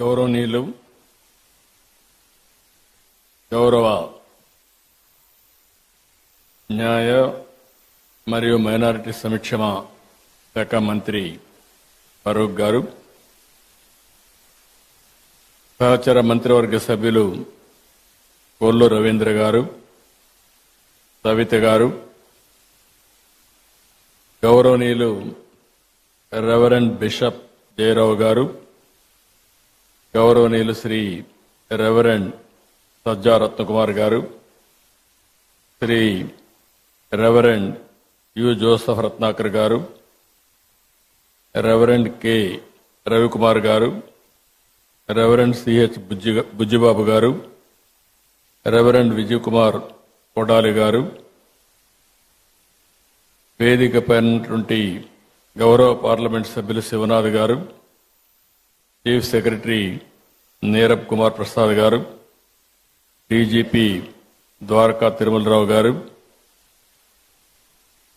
గౌరవనీయులు గౌరవ న్యాయ మరియు మైనారిటీ సంక్షేమ శాఖ మంత్రి ఫరూక్ గారు, సహచర మంత్రివర్గ సభ్యులు కొల్లు రవీంద్ర గారు, సవిత గారు, గౌరవనీయులు రెవరెండ్ బిషప్ జయరావు గారు, గౌరవనీయులు Shri reverend Sajja Ratnakumar garu, Shri reverend U Joseph Ratnakar garu, reverend K Ravikumar గారు, రెవరెండ్ సిహెచ్ బుజ్జిబాబు గారు, రెవరెండ్ విజయ్ కుమార్ కొడాలి గారు, వేదికపైనటువంటి గౌరవ పార్లమెంట్ సభ్యులు శివనాథ్ గారు, చీఫ్ సెక్రటరీ నీరబ్ కుమార్ ప్రసాద్ గారు, డీజీపీ ద్వారకా తిరుమలరావు గారు,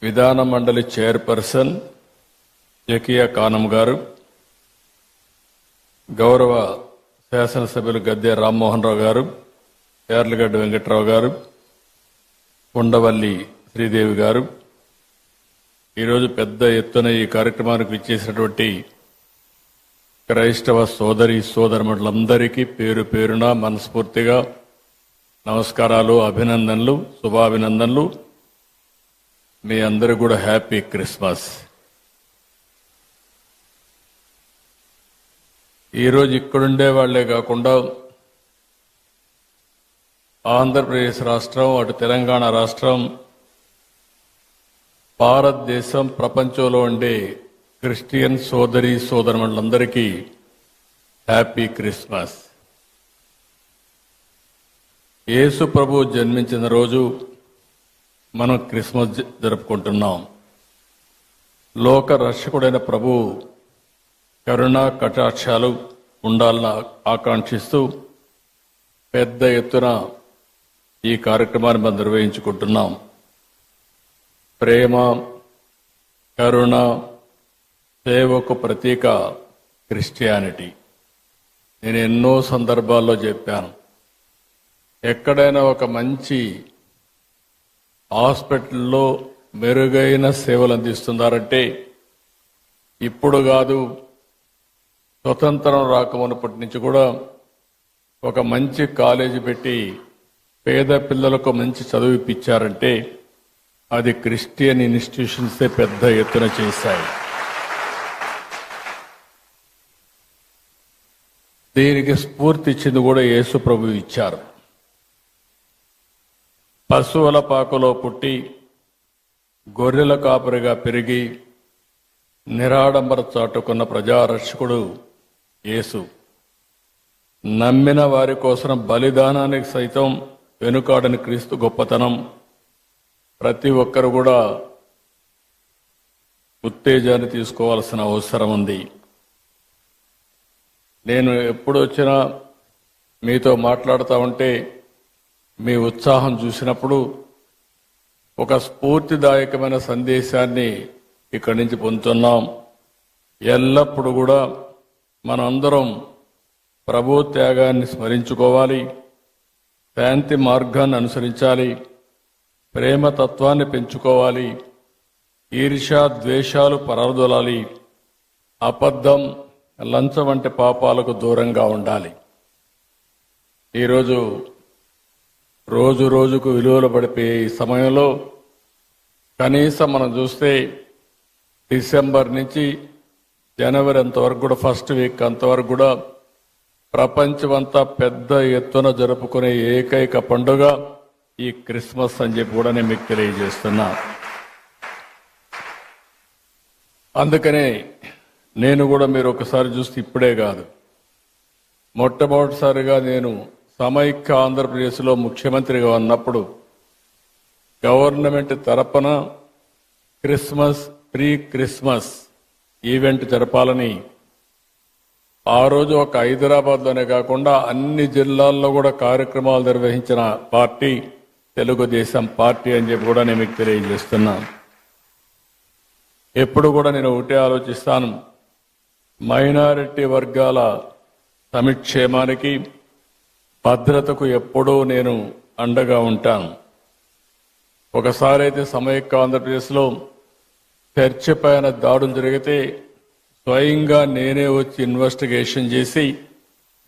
విధాన మండలి చైర్పర్సన్ జకియా కానం గారు, గౌరవ శాసనసభ్యులు గద్దె రామ్మోహన్ రావు గారు, యార్లగడ్డ వెంకట్రావు గారు, ఉండవల్లి శ్రీదేవి గారు, ఈరోజు పెద్ద ఎత్తున ఈ కార్యక్రమానికి విచ్చేసినటువంటి క్రైస్తవ సోదరి సోదరులందరికీ పేరు పేరున మనస్ఫూర్తిగా నమస్కారాలు, అభినందనలు, శుభాభినందనలు. మీ అందరూ కూడా హ్యాపీ క్రిస్మస్. ఈరోజు ఇక్కడుండే వాళ్లే కాకుండా ఆంధ్రప్రదేశ్ రాష్ట్రం, అటు తెలంగాణ రాష్ట్రం, భారతదేశం, ప్రపంచంలో ఉండే క్రిస్టియన్ సోదరి సోదరులందరికీ హ్యాపీ క్రిస్మస్. యేసు ప్రభు జన్మించిన రోజు మనం క్రిస్మస్ జరుపుకుంటున్నాం. లోక రక్షకుడైన ప్రభు కరుణా కటాక్షాలు ఉండాలని ఆకాంక్షిస్తూ పెద్ద ఎత్తున ఈ కార్యక్రమాన్ని మనం నిర్వహించుకుంటున్నాం. ప్రేమ, కరుణ, సేవకు ప్రతీక క్రిస్టియానిటీ. నేను ఎన్నో సందర్భాల్లో చెప్పాను, ఎక్కడైనా ఒక మంచి హాస్పిటల్లో మెరుగైన సేవలు అందిస్తున్నారంటే ఇప్పుడు కాదు, స్వతంత్రం రాకమునప్పటి నుంచి కూడా ఒక మంచి కాలేజీ పెట్టి పేద పిల్లలకు మంచి చదువు ఇప్పించారంటే అది క్రిస్టియన్ ఇన్స్టిట్యూషన్సే పెద్ద ఎత్తున చేశాయి. దీనికి స్ఫూర్తి ఇచ్చింది కూడా యేసు ప్రభు ఇచ్చారు. పశువుల పాకలో పుట్టి గొర్రెల కాపరిగా పెరిగి నిరాడంబర చాటుకున్న ప్రజారక్షకుడు యేసు. నమ్మిన వారి కోసం బలిదానానికి సైతం వెనుకాడని క్రీస్తు గొప్పతనం ప్రతి ఒక్కరు కూడా ఉత్తేజాన్ని తీసుకోవాల్సిన అవసరం ఉంది. నేను ఎప్పుడు వచ్చినా మీతో మాట్లాడుతూ ఉంటే మీ ఉత్సాహం చూసినప్పుడు ఒక స్ఫూర్తిదాయకమైన సందేశాన్ని ఇక్కడి నుంచి పొందుతున్నాం. ఎల్లప్పుడూ కూడా మనందరం ప్రభు త్యాగాన్ని స్మరించుకోవాలి, శాంతి మార్గాన్ని అనుసరించాలి, ప్రేమతత్వాన్ని పెంచుకోవాలి, ఈర్ష్య ద్వేషాలు పరదొలాలి, అబద్ధం, లంచం వంటి పాపాలకు దూరంగా ఉండాలి. ఈరోజు రోజు రోజుకు విలువలు పడిపోయే ఈ సమయంలో కనీసం మనం చూస్తే డిసెంబర్ నుంచి జనవరి అంతవరకు కూడా, ఫస్ట్ వీక్ అంతవరకు కూడా ప్రపంచమంతా పెద్ద ఎత్తున జరుపుకునే ఏకైక పండుగ ఈ క్రిస్మస్ అని చెప్పి కూడా నేను మీకు తెలియజేస్తున్నా. అందుకనే నేను కూడా మీరు ఒకసారి చూస్తే ఇప్పుడే కాదు, మొట్టమొదటిసారిగా నేను సమైక్య ఆంధ్రప్రదేశ్లో ముఖ్యమంత్రిగా ఉన్నప్పుడు గవర్నమెంట్ తరపున ప్రీ క్రిస్మస్ ఈవెంట్ జరపాలని ఆ రోజు ఒక హైదరాబాద్లోనే కాకుండా అన్ని జిల్లాల్లో కూడా కార్యక్రమాలు నిర్వహించిన పార్టీ తెలుగుదేశం పార్టీ అని చెప్పి కూడా నేను మీకు తెలియజేస్తున్నాను. ఎప్పుడు కూడా నేను ఒకటే ఆలోచిస్తాను, మైనారిటీ వర్గాల సంక్షేమానికి భద్రతకు ఎప్పుడూ నేను అండగా ఉంటాను. ఒకసారి అయితే సమైక్య ఆంధ్రప్రదేశ్లో చర్చి పైన దాడులు జరిగితే స్వయంగా నేనే వచ్చి ఇన్వెస్టిగేషన్ చేసి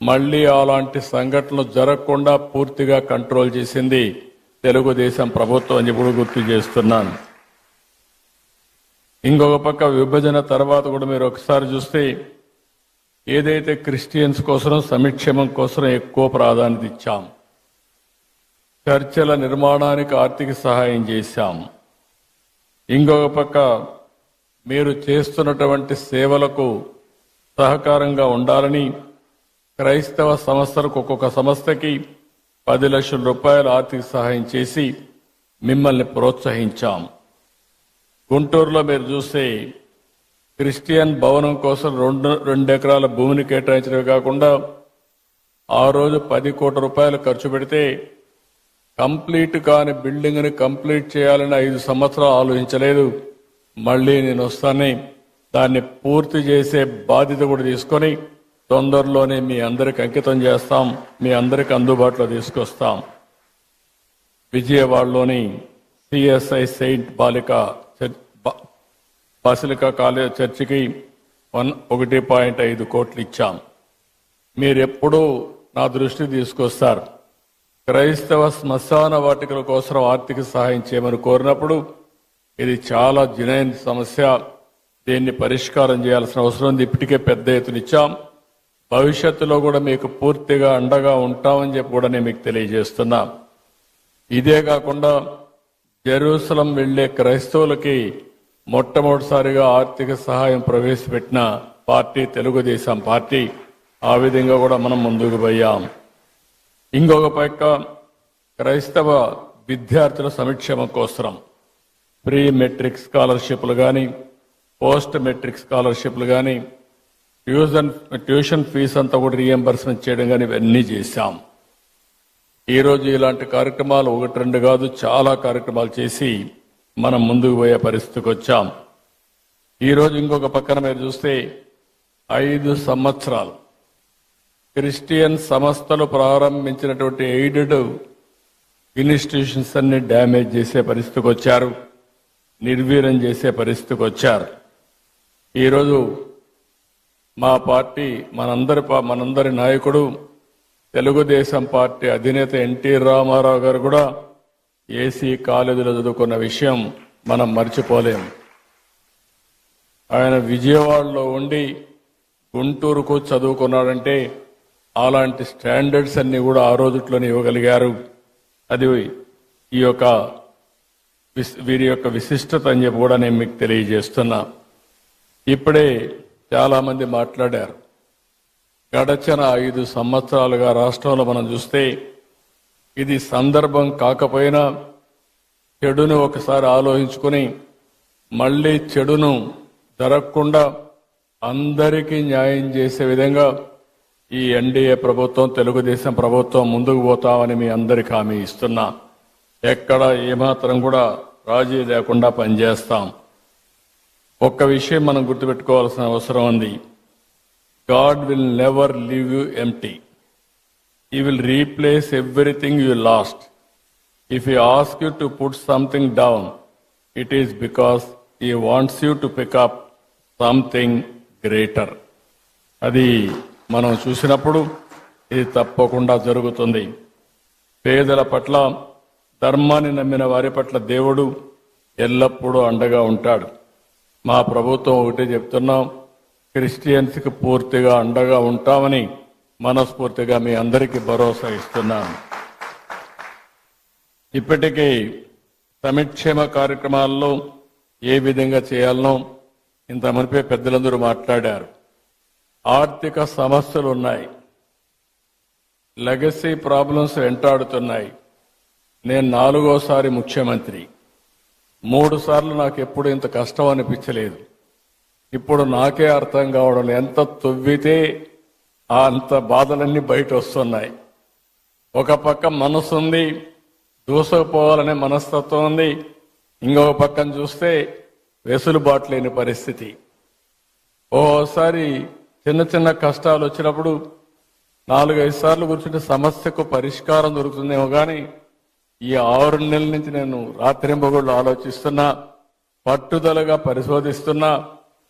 మళ్లీ అలాంటి సంఘటనలు జరగకుండా పూర్తిగా కంట్రోల్ చేసింది తెలుగుదేశం ప్రభుత్వం అని ఇప్పుడు గుర్తు చేస్తున్నాను. ఇంకొక పక్క విభజన తర్వాత కూడా మీరు ఒకసారి చూస్తే ఏదైతే క్రిస్టియన్స్ కోసం సంక్షేమం కోసం ఎక్కువ ప్రాధాన్యత ఇచ్చాం, చర్చల నిర్మాణానికి ఆర్థిక సహాయం చేశాం. ఇంకొక పక్క మీరు చేస్తున్నటువంటి సేవలకు సహకారంగా ఉండాలని క్రైస్తవ సంస్థలకు ఒక్కొక్క సంస్థకి 10 లక్షల రూపాయల ఆర్థిక సహాయం చేసి మిమ్మల్ని ప్రోత్సహించాం. గుంటూరులో మీరు చూస్తే క్రిస్టియన్ భవనం కోసం 2 ఎకరాల భూమిని కేటాయించడమే కాకుండా ఆ రోజు 10 కోట్ల రూపాయలు ఖర్చు పెడితే కంప్లీట్ కాని బిల్డింగ్ ని కంప్లీట్ చేయాలని 5 సంవత్సరాలు ఆలోచించలేదు. మళ్లీ నేను వస్తానే దాన్ని పూర్తి చేసే బాధ్యత కూడా తీసుకొని తొందరలోనే మీ అందరికి అంకితం చేస్తాం, మీ అందరికి అందుబాటులో తీసుకొస్తాం. విజయవాడలోని సిఎస్ఐ సెయింట్ బాసిలికా కాలేజ్ చర్చికి 1.5 కోట్లు ఇచ్చాం. మీరెప్పుడూ నా దృష్టికి తీసుకొస్తారు. క్రైస్తవ శ్మశాన వాటికల కోసం ఆర్థిక సహాయం చేయమని కోరినప్పుడు ఇది చాలా జనైన సమస్య, దీన్ని పరిష్కారం చేయాల్సిన అవసరం ఉంది. ఇప్పటికే పెద్ద ఎత్తున ఇచ్చాం. భవిష్యత్తులో కూడా మీకు పూర్తిగా అండగా ఉంటామని చెప్పి కూడా నేను మీకు తెలియజేస్తున్నా. ఇదే కాకుండా జెరూసలం వెళ్లే క్రైస్తవులకి మొట్టమొదటిసారిగా ఆర్థిక సహాయం ప్రవేశపెట్టిన పార్టీ తెలుగుదేశం పార్టీ. ఆ విధంగా కూడా మనం ముందుకు పోయాం. ఇంకొక పక్క క్రైస్తవ విద్యార్థుల సంక్షేమం కోసం ప్రీ మెట్రిక్ స్కాలర్షిప్లు కానీ, పోస్ట్ మెట్రిక్ స్కాలర్షిప్లు కానీ, ట్యూషన్ ఫీజు అంతా కూడా రీఎంబర్స్మెంట్ చేయడం కానీ ఇవన్నీ చేశాం. ఈరోజు ఇలాంటి కార్యక్రమాలు 1-2 కాదు, చాలా కార్యక్రమాలు చేసి మనం ముందుకు పోయే పరిస్థితికి వచ్చాం. ఈరోజు ఇంకొక పక్కన మీరు చూస్తే 5 సంవత్సరాలు క్రిస్టియన్ సంస్థలు ప్రారంభించినటువంటి ఎయిడెడ్ ఇన్స్టిట్యూషన్స్ అన్ని డ్యామేజ్ చేసే పరిస్థితికి వచ్చారు, నిర్వీర్యం చేసే పరిస్థితికి వచ్చారు. ఈరోజు మా పార్టీ మనందరి నాయకుడు తెలుగుదేశం పార్టీ అధినేత ఎన్టీ రామారావు గారు కూడా ఏసీ కాలేజీలో చదువుకున్న విషయం మనం మర్చిపోలేం. ఆయన విజయవాడలో ఉండి గుంటూరుకు చదువుకున్నాడంటే అలాంటి స్టాండర్డ్స్ అన్ని కూడా ఆ రోజుట్లోనే ఇవ్వగలిగారు. అది వీరి యొక్క విశిష్టత అని చెప్పి కూడా నేను మీకు తెలియజేస్తున్నా. ఇప్పుడే చాలా మంది మాట్లాడారు. గడచిన 5 సంవత్సరాలుగా రాష్ట్రంలో మనం చూస్తే ఇది సందర్భం కాకపోయినా చెడును ఒకసారి ఆలోచించుకుని మళ్లీ చెడును జరగకుండా అందరికీ న్యాయం చేసే విధంగా ఈ ఎన్డీఏ ప్రభుత్వం, తెలుగుదేశం ప్రభుత్వం ముందుకు పోతామని మీ అందరికీ హామీ ఇస్తున్నా. ఎక్కడ ఏమాత్రం కూడా రాజీ లేకుండా పనిచేస్తాం. ఒక్క విషయం మనం గుర్తుపెట్టుకోవాల్సిన అవసరం ఉంది. God will never leave you empty. He will replace everything you lost. If he asks you to put something down, it is because he wants you to pick up something greater. అది మనం చూసినప్పుడు ఇది తప్పకుండా జరుగుతుంది. పేదల పట్ల, ధర్మాన్ని నమ్మిన వారి పట్ల దేవుడు ఎల్లప్పుడూ అండగా ఉంటాడు. మా ప్రభుత్వం ఒకటే చెప్తున్నాం, క్రిస్టియన్స్కి పూర్తిగా అండగా ఉంటామని మనస్ఫూర్తిగా మీ అందరికీ భరోసా ఇస్తున్నాను. ఇప్పటికీ సంక్షేమ కార్యక్రమాల్లో ఏ విధంగా చేయాలనో ఇంత మునిపే పెద్దలందరూ మాట్లాడారు. ఆర్థిక సమస్యలు ఉన్నాయి, లెగసీ ప్రాబ్లమ్స్ వెంటాడుతున్నాయి. నేను 4వసారి ముఖ్యమంత్రి. 3 సార్లు నాకు ఎప్పుడు ఇంత కష్టం అనిపించలేదు. ఇప్పుడు నాకే అర్థం కావడం, ఎంత తొవ్వితే అంత బాధలన్నీ బయట వస్తున్నాయి. ఒక పక్క మనసు ఉంది, దూసుకుపోవాలనే మనస్తత్వం ఉంది. ఇంకొక పక్కన చూస్తే వెసులుబాటు లేని పరిస్థితి. ఓసారి చిన్న చిన్న కష్టాలు వచ్చినప్పుడు 4-5 సార్లు కూర్చుంటే సమస్యకు పరిష్కారం దొరుకుతుందేమో కానీ ఈ 6 నెలల నుంచి నేను రాత్రింబగళ్ళు ఆలోచిస్తున్నా, పట్టుదలగా పరిశోధిస్తున్నా,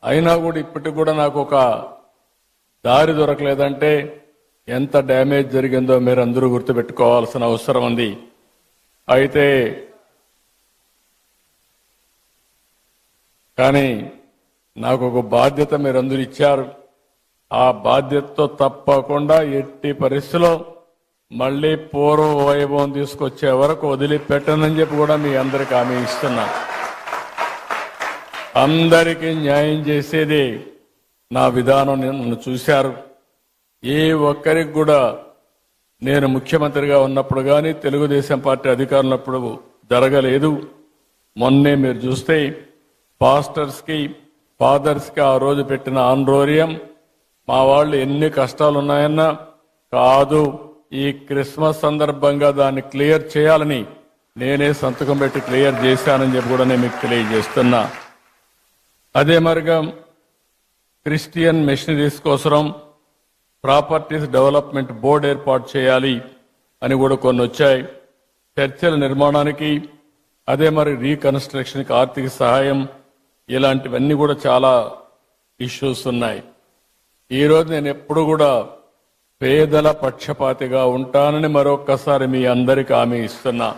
అయినా కూడా ఇప్పటికి కూడా నాకు ఒక దారి దొరకలేదంటే ఎంత డ్యామేజ్ జరిగిందో మీరు అందరూ గుర్తుపెట్టుకోవాల్సిన అవసరం ఉంది. అయితే కానీ నాకు ఒక బాధ్యత మీరందరూ ఇచ్చారు. ఆ బాధ్యతతో తప్పకుండా ఎట్టి పరిస్థితిలో మళ్లీ పూర్వ వైభవం తీసుకొచ్చే వరకు వదిలిపెట్టనని చెప్పి కూడా మీ అందరికి హామీ ఇస్తున్నా. అందరికీ న్యాయం చేసేది నా విధానం. నన్ను చూశారు. ఏ ఒక్కరికి కూడా నేను ముఖ్యమంత్రిగా ఉన్నప్పుడు కానీ తెలుగుదేశం పార్టీ అధికారంలో ఉన్నప్పుడు జరగలేదు. మొన్నే మీరు చూస్తే పాస్టర్స్కి ఫాదర్స్కి ఆ రోజు పెట్టిన ఆందోళన మా వాళ్ళు ఎన్ని కష్టాలు ఉన్నాయన్నా కాదు, ఈ క్రిస్మస్ సందర్భంగా దాన్ని క్లియర్ చేయాలని నేనే సంతకం పెట్టి క్లియర్ చేశానని చెప్పి కూడా నేను మీకు తెలియజేస్తున్నా. అదే మరిగా క్రిస్టియన్ మిషనరీస్ కోసం ప్రాపర్టీస్ డెవలప్మెంట్ బోర్డు ఏర్పాటు చేయాలి అని కూడా కొన్ని వచ్చాయి. చర్చల నిర్మాణానికి, అదే మరి రీకన్స్ట్రక్షన్కి ఆర్థిక సహాయం, ఇలాంటివన్నీ కూడా చాలా ఇష్యూస్ ఉన్నాయి. ఈరోజు నేను ఎప్పుడు కూడా పేదల పక్షపాతిగా ఉంటానని మరొక్కసారి మీ అందరికీ హామీ ఇస్తున్నా.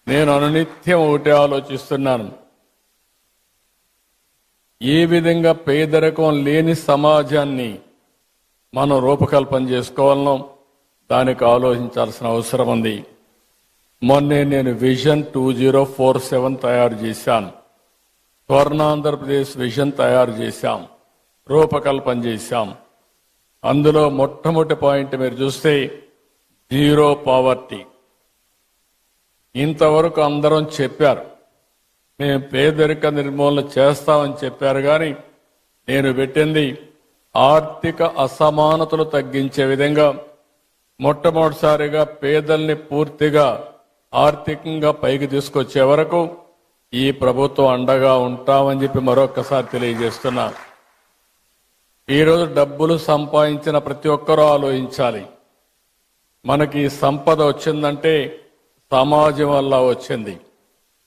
నేను అనునిత్యం ఒకటే ఆలోచిస్తున్నాను, ఏ విధంగా పేదరికం లేని సమాజాన్ని మనం రూపకల్పన చేసుకోవాలనో దానికి ఆలోచించాల్సిన అవసరం ఉంది. మొన్నే నేను విజన్ 2047 తయారు చేశాను. స్వర్ణాంధ్రప్రదేశ్ విజన్ తయారు చేశాం, రూపకల్పన చేశాం. అందులో మొట్టమొదటి పాయింట్ మీరు చూస్తే జీరో పావర్టీ. ఇంతవరకు అందరం చెప్పారు మేము పేదరిక నిర్మూలన చేస్తామని చెప్పారు, కానీ నేను పెట్టింది ఆర్థిక అసమానతలు తగ్గించే విధంగా మొట్టమొదటిసారిగా పేదల్ని పూర్తిగా ఆర్థికంగా పైకి తీసుకొచ్చే వరకు ఈ ప్రభుత్వం అండగా ఉంటామని చెప్పి మరొకసారి తెలియజేస్తున్నా. ఈరోజు డబ్బులు సంపాదించిన ప్రతి ఒక్కరూ ఆలోచించాలి. మనకి సంపద వచ్చిందంటే సమాజం వల్ల వచ్చింది.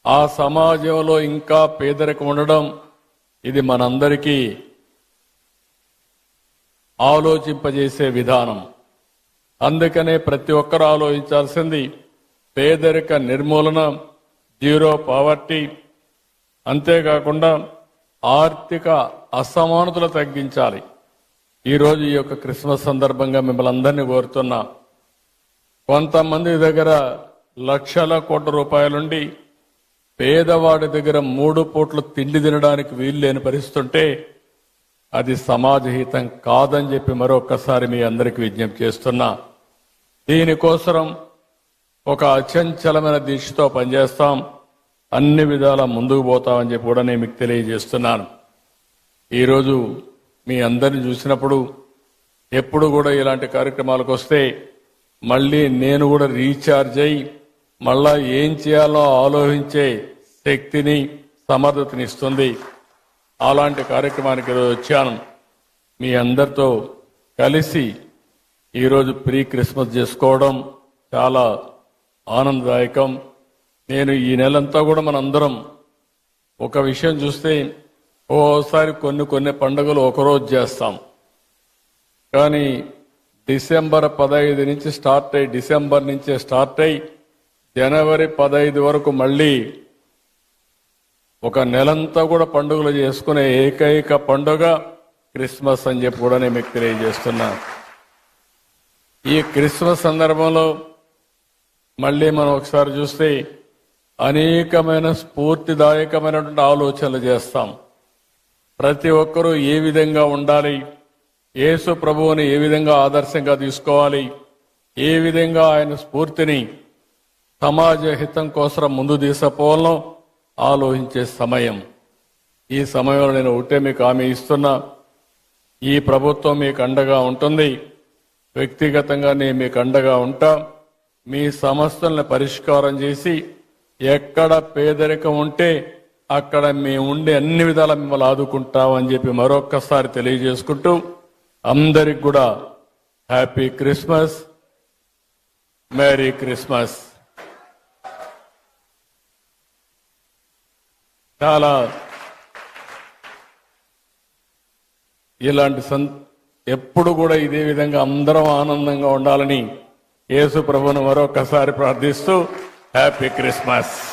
ఆ సమాజంలో ఇంకా పేదరికం ఉండడం ఇది మనందరికీ ఆలోచింపజేసే విధానం. అందుకనే ప్రతి ఒక్కరూ ఆలోచించాల్సింది పేదరిక నిర్మూలన, జీరో పావర్టీ. అంతేకాకుండా ఆర్థిక అసమానతలు తగ్గించాలి. ఈరోజు ఈ యొక్క క్రిస్మస్ సందర్భంగా మిమ్మల్ని అందరినీ కోరుతున్నా, కొంతమంది దగ్గర లక్షల కోట్ల రూపాయలుండి పేదవాడి దగ్గర 3 పూట్ల తిండి తినడానికి వీలు లేని పరిస్థితుంటే అది సమాజహితం కాదని చెప్పి మరొకసారి మీ అందరికీ విజ్ఞప్తి చేస్తున్నా. దీనికోసం ఒక అచంచలమైన దీక్షతో పనిచేస్తాం, అన్ని విధాలా ముందుకు పోతామని చెప్పి కూడా నేను మీకు తెలియజేస్తున్నాను. ఈరోజు మీ అందరిని చూసినప్పుడు ఎప్పుడు కూడా ఇలాంటి కార్యక్రమాలకు వస్తే మళ్ళీ నేను కూడా రీఛార్జ్ అయ్యి మళ్ళా ఏం చేయాలో ఆలోచించే శక్తిని, సమర్థతని ఇస్తుంది. అలాంటి కార్యక్రమానికి ఈరోజు వచ్చాను. మీ అందరితో కలిసి ఈరోజు ప్రీ క్రిస్మస్ చేసుకోవడం చాలా ఆనందదాయకం. నేను ఈ నెలంతా కూడా మనందరం ఒక విషయం చూస్తే ఓసారి కొన్ని పండుగలు ఒకరోజు చేస్తాం, కానీ డిసెంబర్ 15 నుంచి స్టార్ట్ అయ్యి, డిసెంబర్ నుంచే స్టార్ట్ అయ్యి జనవరి 15 వరకు మళ్ళీ ఒక నెలంతా కూడా పండుగలు చేసుకునే ఏకైక పండుగ క్రిస్మస్ అని చెప్పి కూడా నేను మీకు తెలియజేస్తున్నా. ఈ క్రిస్మస్ సందర్భంలో మళ్ళీ మనం ఒకసారి చూస్తే అనేకమైన స్ఫూర్తిదాయకమైనటువంటి ఆలోచనలు చేస్తాం. ప్రతి ఒక్కరూ ఏ విధంగా ఉండాలి, యేసు ప్రభువుని ఏ విధంగా ఆదర్శంగా తీసుకోవాలి, ఏ విధంగా ఆయన స్ఫూర్తిని సమాజ హితం కోసం ముందు తీసుకుపోవాలో ఆలోచించే సమయం. ఈ సమయంలో నేను ఒకటే మీకు హామీ ఇస్తున్నా, ఈ ప్రభుత్వం మీకు అండగా ఉంటుంది. వ్యక్తిగతంగా నేను మీకు అండగా ఉంటా. మీ సమస్యలను పరిష్కారం చేసి ఎక్కడ పేదరికం ఉంటే అక్కడ మేము ఉండే అన్ని విధాలా మిమ్మల్ని ఆదుకుంటామని చెప్పి మరొక్కసారి తెలియజేసుకుంటూ అందరికి కూడా హ్యాపీ క్రిస్మస్, మేరీ క్రిస్మస్. చాలా ఇలాంటి ఎప్పుడు కూడా ఇదే విధంగా అందరం ఆనందంగా ఉండాలని యేసు ప్రభువును మరొకసారి ప్రార్థిస్తూ హ్యాపీ క్రిస్మస్.